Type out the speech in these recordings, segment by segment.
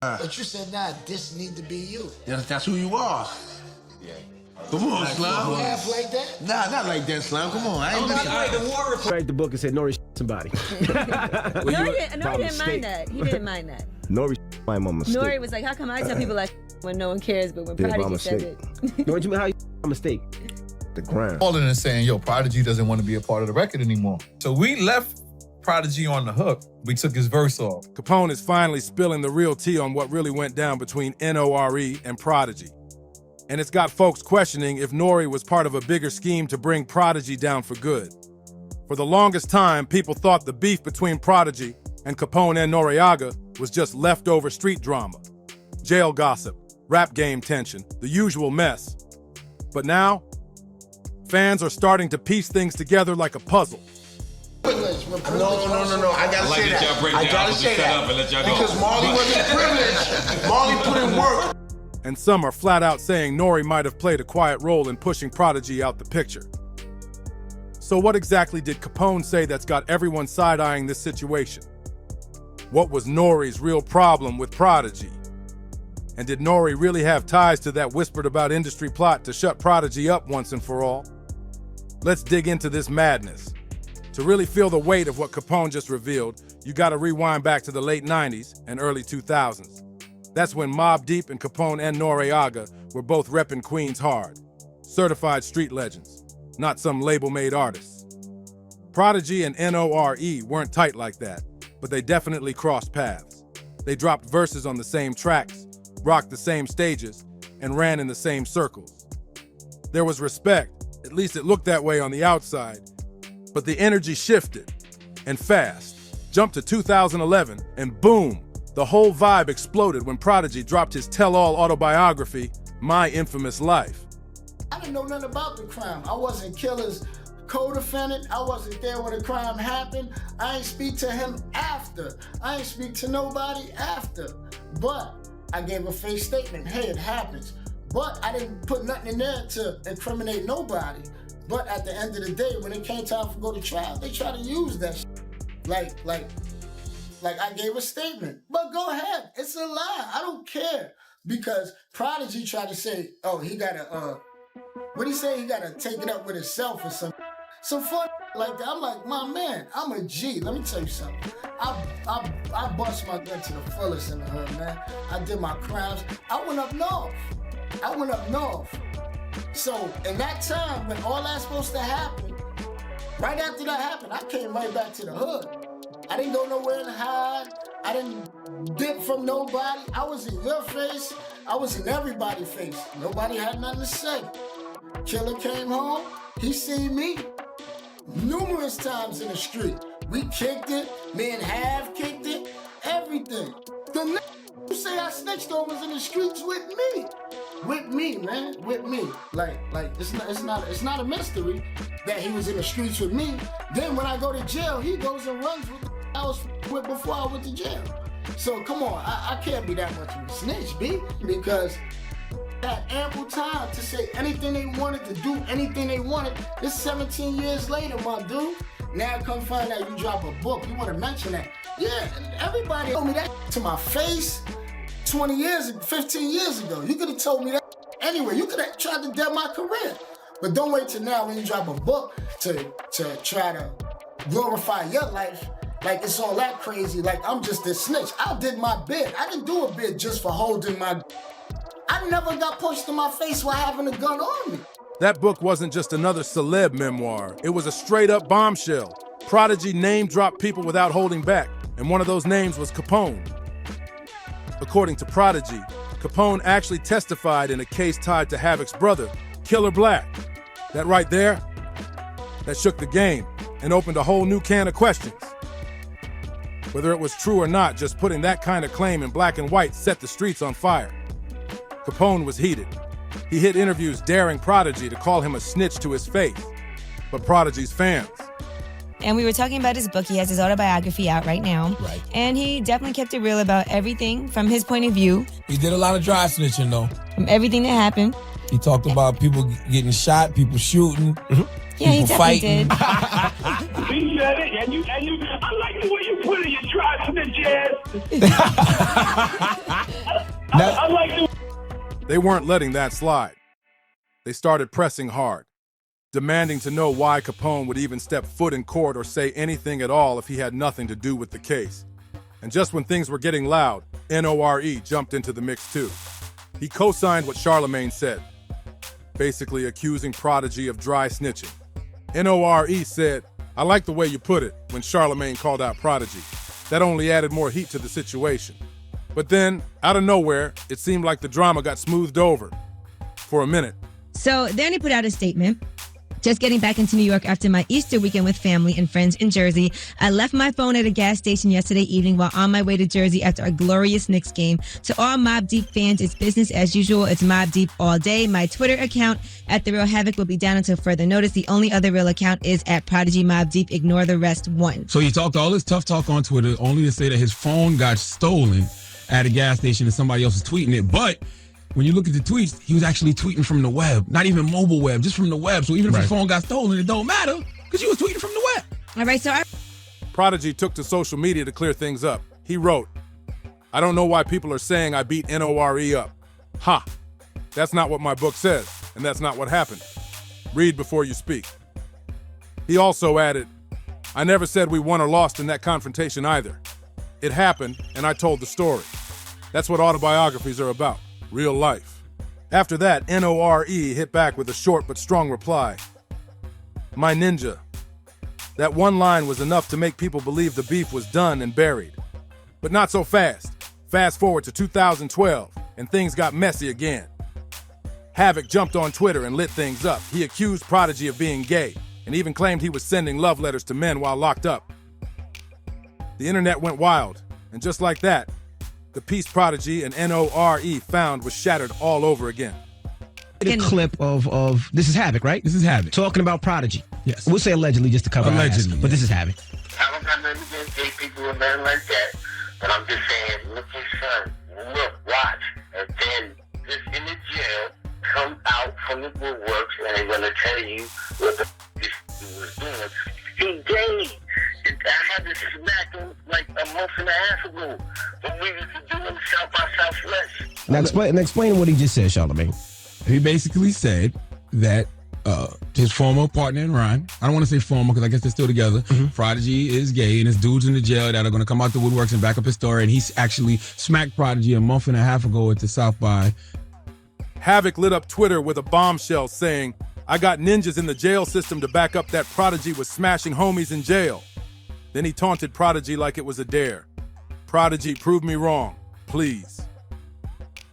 But you said, nah, this need to be you. That's who you are. Yeah. Come on, Slime. You laugh like that? Nah, not like that, Slime. Come on. I ain't Write the book and said N.O.R.E. somebody. N.O.R.E. didn't mind that. He didn't mind that. N.O.R.E. my mistake. N.O.R.E. was like, how come I tell people like when no one cares, but when Prodigy said it. What you mean, how you a mistake? The ground. Calling and saying, yo, Prodigy doesn't want to be a part of the record anymore. So we left Prodigy on the hook. We took his verse off. Capone is finally spilling the real tea on what really went down between N.O.R.E. and Prodigy. And it's got folks questioning if N.O.R.E. was part of a bigger scheme to bring Prodigy down for good. For the longest time, people thought the beef between Prodigy and Capone and Noreaga was just leftover street drama. Jail gossip, rap game tension, the usual mess. But now, fans are starting to piece things together like a puzzle. No. I gotta say that. I gotta say that. Because Marley wasn't privileged. Marley put in work. And some are flat out saying N.O.R.E. might have played a quiet role in pushing Prodigy out the picture. So what exactly did Capone say that's got everyone side-eyeing this situation? What was N.O.R.E.'s real problem with Prodigy? And did N.O.R.E. really have ties to that whispered about industry plot to shut Prodigy up once and for all? Let's dig into this madness. To really feel the weight of what Capone just revealed, you gotta rewind back to the late 90s and early 2000s. That's when Mobb Deep and Capone and Noreaga were both repping Queens hard. Certified street legends, not some label-made artists. Prodigy and N.O.R.E. weren't tight like that, but they definitely crossed paths. They dropped verses on the same tracks, rocked the same stages, and ran in the same circles. There was respect, at least it looked that way on the outside, but the energy shifted, and fast. Jumped to 2011, and boom, the whole vibe exploded when Prodigy dropped his tell-all autobiography, My Infamous Life. I didn't know nothing about the crime. I wasn't Killer's co-defendant. I wasn't there when the crime happened. I ain't speak to him after. I ain't speak to nobody after. But I gave a fake statement. Hey, it happens. But I didn't put nothing in there to incriminate nobody. But at the end of the day, when it came time to go to trial, they try to use that shit. Like I gave a statement. But go ahead, it's a lie. I don't care. Because Prodigy tried to say, oh, he gotta, what he say? He gotta take it up with himself or something. Some fun like that. I'm like, my man, I'm a G. Let me tell you something. I bust my gun to the fullest in the hood, man. I did my crimes. I went up north. So in that time, when all that's supposed to happen, right after that happened, I came right back to the hood. I didn't go nowhere to hide. I didn't dip from nobody. I was in your face. I was in everybody's face. Nobody had nothing to say. Killer came home. He seen me numerous times in the street. We kicked it. Me and Hav kicked it. Everything. The who say I snitched on was in the streets with me. With me, man. With me. Like it's not a mystery that he was in the streets with me. Then when I go to jail, he goes and runs with the I was with before I went to jail. So come on, I can't be that much of a snitch, B, because had ample time to say anything they wanted, to do anything they wanted. This 17 years later, my dude. Now come find out you drop a book. You want to mention that? Yeah, everybody told me that to my face 20 years, 15 years ago. You could have told me that anyway. You could have tried to dead my career. But don't wait till now when you drop a book to try to glorify your life. Like it's all that crazy, like I'm just a snitch. I did my bid. I didn't do a bid just for holding my... I never got punched in my face while having a gun on me. That book wasn't just another celeb memoir. It was a straight-up bombshell. Prodigy name-dropped people without holding back, and one of those names was Capone. According to Prodigy, Capone actually testified in a case tied to Havoc's brother, Killer Black. That right there, that shook the game and opened a whole new can of questions. Whether it was true or not, just putting that kind of claim in black and white set the streets on fire. Capone was heated. He hit interviews daring Prodigy to call him a snitch to his face. But Prodigy's fans... And we were talking about his book. He has his autobiography out right now. Right. And he definitely kept it real about everything from his point of view. He did a lot of dry snitching, though. From everything that happened. He talked about people getting shot, people shooting, yeah, he people definitely fighting. did. He said it, and you, I like the way you put it, you dry snitch ass. I like you. They weren't letting that slide. They started pressing hard, demanding to know why Capone would even step foot in court or say anything at all if he had nothing to do with the case. And just when things were getting loud, N.O.R.E. jumped into the mix too. He co-signed what Charlemagne said, basically accusing Prodigy of dry snitching. N.O.R.E. said, "I like the way you put it," when Charlemagne called out Prodigy. That only added more heat to the situation. But then, out of nowhere, it seemed like the drama got smoothed over. For a minute. So then he put out a statement. Just getting back into New York after my Easter weekend with family and friends in Jersey. I left my phone at a gas station yesterday evening while on my way to Jersey after a glorious Knicks game. To all Mobb Deep fans, it's business as usual. It's Mobb Deep all day. My Twitter account at The Real Havoc will be down until further notice. The only other real account is at Prodigy Mobb Deep. Ignore the rest. One. So he talked all this tough talk on Twitter only to say that his phone got stolen at a gas station and somebody else was tweeting it. But when you look at the tweets, he was actually tweeting from the web, not even mobile web, just from the web. So even if your phone got stolen, it don't matter because you was tweeting from the web. All right, so Prodigy took to social media to clear things up. He wrote, "I don't know why people are saying I beat N.O.R.E. up. Ha! That's not what my book says, and that's not what happened. Read before you speak." He also added, "I never said we won or lost in that confrontation either. It happened, and I told the story. That's what autobiographies are about. Real life." After that, N.O.R.E. hit back with a short but strong reply. "My ninja." That one line was enough to make people believe the beef was done and buried. But not so fast. Fast forward to 2012, and things got messy again. Havoc jumped on Twitter and lit things up. He accused Prodigy of being gay, and even claimed he was sending love letters to men while locked up. The internet went wild, and just like that, the peace Prodigy and N.O.R.E. found was shattered all over again. A clip of this is Havoc, right? This is Havoc. Talking about Prodigy. Yes. We'll say allegedly just to cover Allegedly, our ass, but this is Havoc. I don't got nothing against gay people or nothing like that, but I'm just saying, look your son, look, watch, and then this in the jail, come out from the woodworks and they're gonna tell you what the this was doing. He gay. I had to smack him like a month and a half ago when we was doing South by Southwest. Now explain what he just said, Charlemagne. He basically said that his former partner in rhyme, I don't want to say former because I guess they're still together, Prodigy is gay and his dudes in the jail that are going to come out the woodworks and back up his story, and he's actually smacked Prodigy a month and a half ago at the South by. Havoc lit up Twitter with a bombshell saying, "I got ninjas in the jail system to back up that Prodigy was smashing homies in jail." Then he taunted Prodigy like it was a dare. "Prodigy, prove me wrong, please."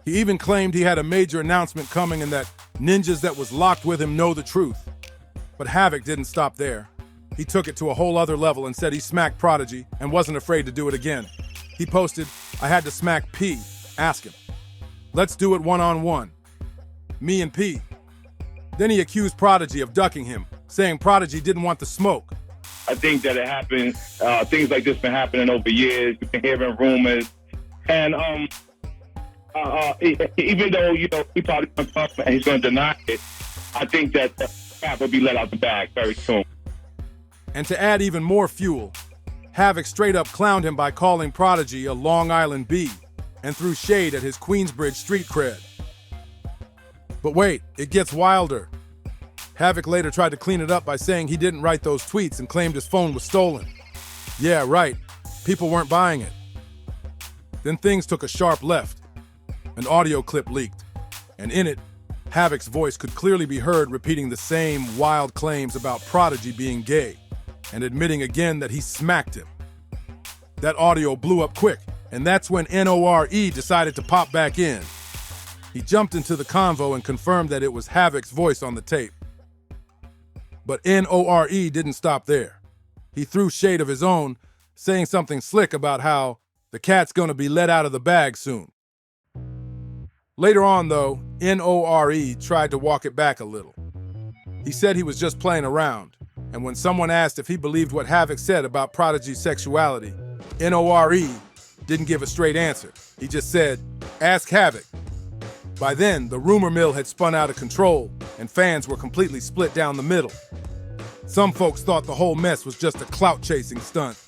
He even claimed he had a major announcement coming and that ninjas that was locked with him know the truth. But Havoc didn't stop there. He took it to a whole other level and said he smacked Prodigy and wasn't afraid to do it again. He posted, "I had to smack P, ask him. Let's do it one-on-one. Me and P." Then he accused Prodigy of ducking him, saying Prodigy didn't want the smoke. I think that it happened. Things like this been happening over years. You've been hearing rumors, and even though he probably gonna talk and he's gonna deny it, I think that the crap will be let out the bag very soon. And to add even more fuel, Havoc straight up clowned him by calling Prodigy a Long Island B and threw shade at his Queensbridge street cred. But wait, it gets wilder. Havoc later tried to clean it up by saying he didn't write those tweets and claimed his phone was stolen. Yeah, right. People weren't buying it. Then things took a sharp left. An audio clip leaked, and in it, Havoc's voice could clearly be heard repeating the same wild claims about Prodigy being gay and admitting again that he smacked him. That audio blew up quick, and that's when N.O.R.E. decided to pop back in. He jumped into the convo and confirmed that it was Havoc's voice on the tape. But N.O.R.E. didn't stop there. He threw shade of his own, saying something slick about how the cat's gonna be let out of the bag soon. Later on, though, N.O.R.E. tried to walk it back a little. He said he was just playing around, and when someone asked if he believed what Havoc said about Prodigy's sexuality, N.O.R.E. didn't give a straight answer. He just said, "Ask Havoc." By then, the rumor mill had spun out of control, and fans were completely split down the middle. Some folks thought the whole mess was just a clout-chasing stunt.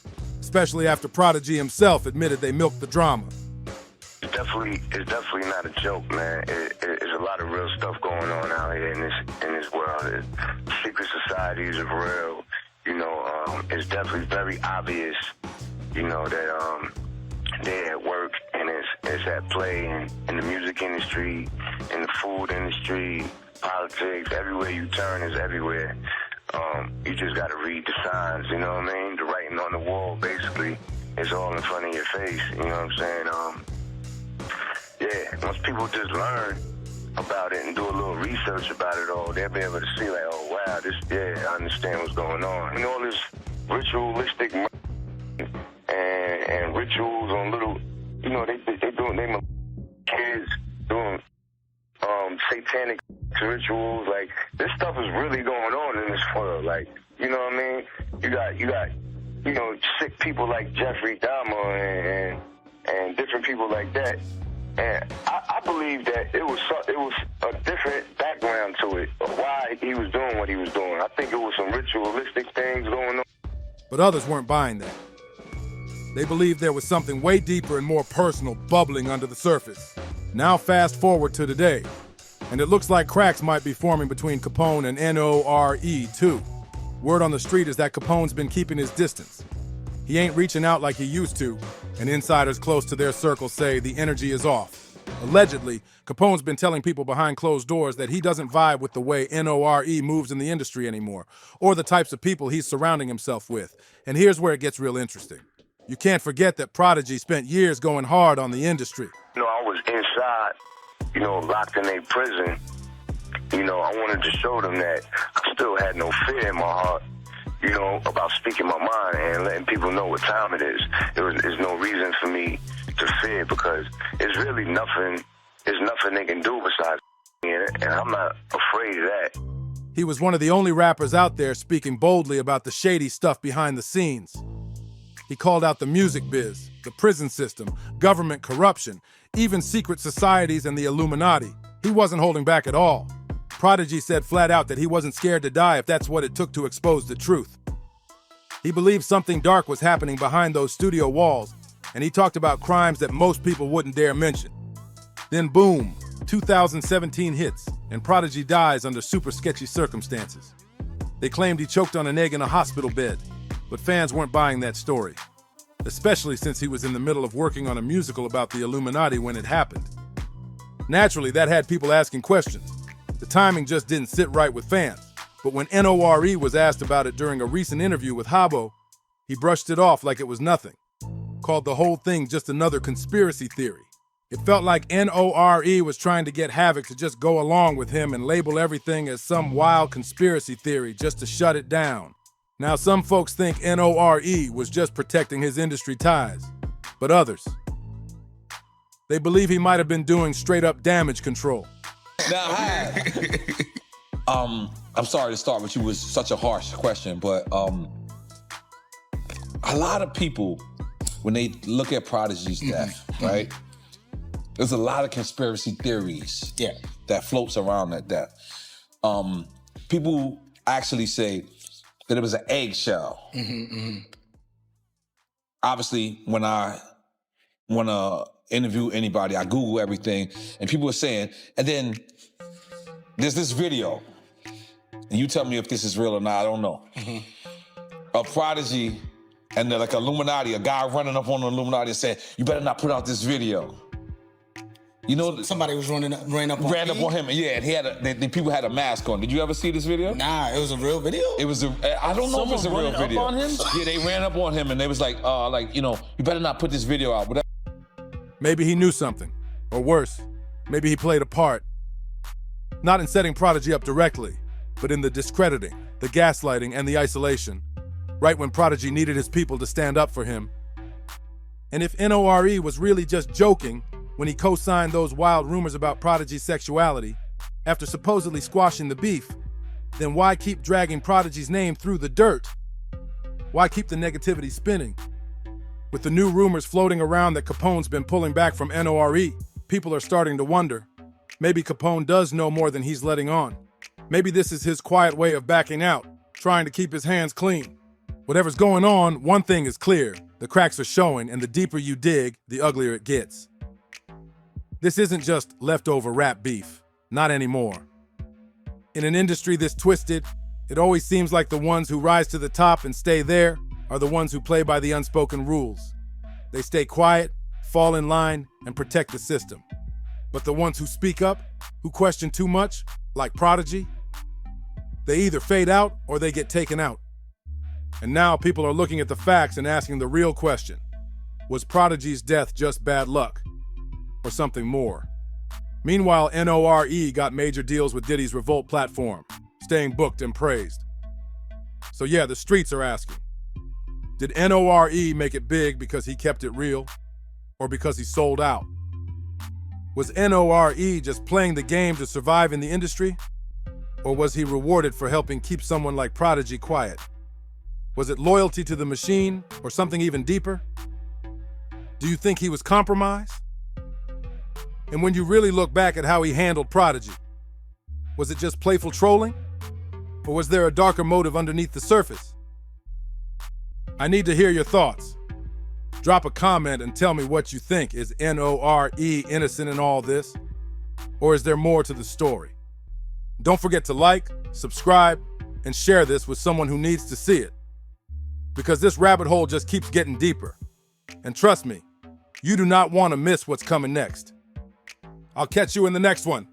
especially after Prodigy himself admitted they milked the drama. It's definitely not a joke, man. There's a lot of real stuff going on out here in this world. Secret societies are real. It's definitely very obvious, that they're at work and it's at play in the music industry, in the food industry, politics. Everywhere you turn is everywhere. You just got to read the signs, you know what I mean? The writing on the wall, basically, is all in front of your face, you know what I'm saying? Once people just learn about it and do a little research about it all, they'll be able to see, like, oh, wow, I understand what's going on. All this ritualistic and rituals on little, they kids doing satanic rituals. Like, this stuff is really going on in this world. Like, you know what I mean? You got sick people like Jeffrey Dahmer and different people like that. And I believe that it was a different background to it, why he was doing what he was doing. I think it was some ritualistic things going on. But others weren't buying that. They believed there was something way deeper and more personal bubbling under the surface. Now fast forward to today, and it looks like cracks might be forming between Capone and N.O.R.E. too. Word on the street is that Capone's been keeping his distance. He ain't reaching out like he used to, and insiders close to their circle say the energy is off. Allegedly, Capone's been telling people behind closed doors that he doesn't vibe with the way N.O.R.E. moves in the industry anymore, or the types of people he's surrounding himself with. And here's where it gets real interesting. You can't forget that Prodigy spent years going hard on the industry. I was inside, locked in a prison. I wanted to show them that I still had no fear in my heart, about speaking my mind and letting people know what time it is. There's no reason for me to fear because it's really nothing. There's nothing they can do besides and I'm not afraid of that. He was one of the only rappers out there speaking boldly about the shady stuff behind the scenes. He called out the music biz, the prison system, government corruption, even secret societies and the Illuminati. He wasn't holding back at all. Prodigy said flat out that he wasn't scared to die if that's what it took to expose the truth. He believed something dark was happening behind those studio walls, and he talked about crimes that most people wouldn't dare mention. Then boom, 2017 hits, and Prodigy dies under super sketchy circumstances. They claimed he choked on an egg in a hospital bed, but fans weren't buying that story, especially since he was in the middle of working on a musical about the Illuminati when it happened. Naturally, that had people asking questions. The timing just didn't sit right with fans. But when N.O.R.E. was asked about it during a recent interview with Havoc, he brushed it off like it was nothing, called the whole thing just another conspiracy theory. It felt like N.O.R.E. was trying to get Havoc to just go along with him and label everything as some wild conspiracy theory just to shut it down. Now, some folks think N.O.R.E. was just protecting his industry ties, but others, they believe he might have been doing straight-up damage control. Now, I'm sorry to start with you with such a harsh question, but a lot of people, when they look at Prodigy's death, right, there's a lot of conspiracy theories that floats around that death. People actually say that it was an eggshell. Obviously, when I want to interview anybody, I Google everything, and people are saying, and then there's this video, and you tell me if this is real or not, I don't know, of Prodigy and they're like Illuminati, a guy running up on the Illuminati and saying, you better not put out this video. Somebody was ran up on him, yeah, and he had the people had a mask on. Did you ever see this video? Nah, it was a real video? I don't know if it's a real video. Up on him? Yeah, they ran up on him and they was like, you better not put this video out. Whatever. Maybe he knew something, or worse, maybe he played a part. Not in setting Prodigy up directly, but in the discrediting, the gaslighting, and the isolation, right when Prodigy needed his people to stand up for him. And if N.O.R.E. was really just joking when he co-signed those wild rumors about Prodigy's sexuality, after supposedly squashing the beef, then why keep dragging Prodigy's name through the dirt? Why keep the negativity spinning? With the new rumors floating around that Capone's been pulling back from N.O.R.E., people are starting to wonder. Maybe Capone does know more than he's letting on. Maybe this is his quiet way of backing out, trying to keep his hands clean. Whatever's going on, one thing is clear. The cracks are showing, and the deeper you dig, the uglier it gets. This isn't just leftover rap beef. Not anymore. In an industry this twisted, it always seems like the ones who rise to the top and stay there are the ones who play by the unspoken rules. They stay quiet, fall in line, and protect the system. But the ones who speak up, who question too much, like Prodigy, they either fade out or they get taken out. And now people are looking at the facts and asking the real question. Was Prodigy's death just bad luck? Or something more? Meanwhile, N.O.R.E. got major deals with Diddy's Revolt platform, staying booked and praised. So yeah, the streets are asking. Did N.O.R.E. make it big because he kept it real? Or because he sold out? Was N.O.R.E. just playing the game to survive in the industry? Or was he rewarded for helping keep someone like Prodigy quiet? Was it loyalty to the machine or something even deeper? Do you think he was compromised? And when you really look back at how he handled Prodigy, was it just playful trolling? Or was there a darker motive underneath the surface? I need to hear your thoughts. Drop a comment and tell me what you think. Is N.O.R.E. innocent in all this? Or is there more to the story? Don't forget to like, subscribe, and share this with someone who needs to see it. Because this rabbit hole just keeps getting deeper. And trust me, you do not want to miss what's coming next. I'll catch you in the next one.